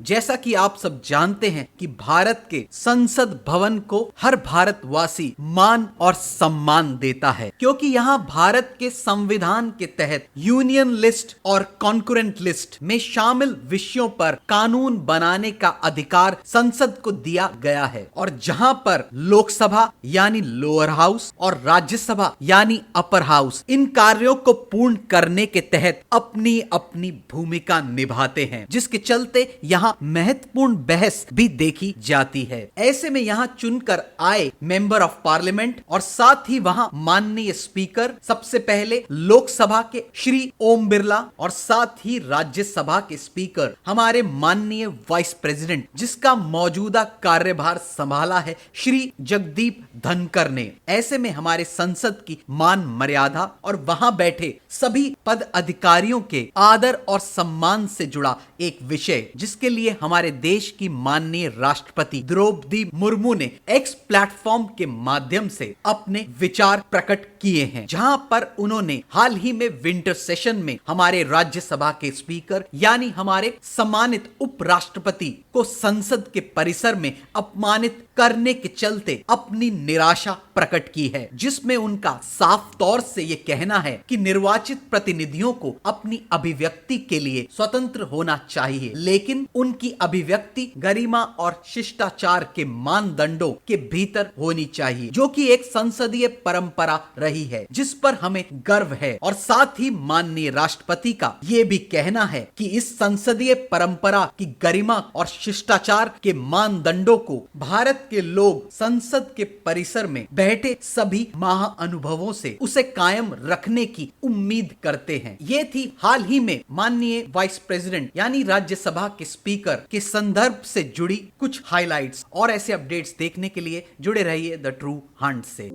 जैसा कि आप सब जानते हैं कि भारत के संसद भवन को हर भारतवासी मान और सम्मान देता है, क्योंकि यहाँ भारत के संविधान के तहत यूनियन लिस्ट और कॉन्करेंट लिस्ट में शामिल विषयों पर कानून बनाने का अधिकार संसद को दिया गया है। और जहां पर लोकसभा यानी लोअर हाउस और राज्यसभा यानी अपर हाउस इन कार्यों को पूर्ण करने के तहत अपनी अपनी भूमिका निभाते हैं, जिसके चलते यहाँ महत्वपूर्ण बहस भी देखी जाती है। ऐसे में यहाँ चुनकर आए मेंबर ऑफ पार्लियामेंट और साथ ही वहां माननीय स्पीकर, सबसे पहले लोकसभा के श्री ओम बिरला और साथ ही राज्यसभा के स्पीकर हमारे माननीय वाइस प्रेसिडेंट, जिसका मौजूदा कार्यभार संभाला है श्री जगदीप धनखड़ ने। ऐसे में हमारे संसद की मान मर्यादा और वहां बैठे सभी पद अधिकारियों के आदर और सम्मान से जुड़ा एक विषय, जिसके लिए हमारे देश की माननीय राष्ट्रपति द्रौपदी मुर्मू ने एक्स प्लेटफॉर्म के माध्यम से अपने विचार प्रकट किए हैं, जहां पर उन्होंने हाल ही में विंटर सेशन में हमारे राज्यसभा के स्पीकर यानी हमारे सम्मानित उपराष्ट्रपति को संसद के परिसर में अपमानित करने के चलते अपनी निराशा प्रकट की है, जिसमें उनका साफ तौर से यह कहना है कि निर्वाचित प्रतिनिधियों को अपनी अभिव्यक्ति के लिए स्वतंत्र होना चाहिए, लेकिन उनकी अभिव्यक्ति गरिमा और शिष्टाचार के मानदंडों के भीतर होनी चाहिए, जो कि एक संसदीय परंपरा रही है, जिस पर हमें गर्व है। और साथ ही माननीय राष्ट्रपति का यह भी कहना है कि इस संसदीय परंपरा की गरिमा और शिष्टाचार के मानदंडों को भारत के लोग संसद के परिसर में बैठे सभी महाअनुभवों से उसे कायम रखने की उम्मीद करते हैं। ये थी हाल ही में माननीय वाइस प्रेसिडेंट यानी राज्यसभा के स्पीकर के संदर्भ से जुड़ी कुछ हाइलाइट्स। और ऐसे अपडेट्स देखने के लिए जुड़े रहिए द ट्रू हंट से।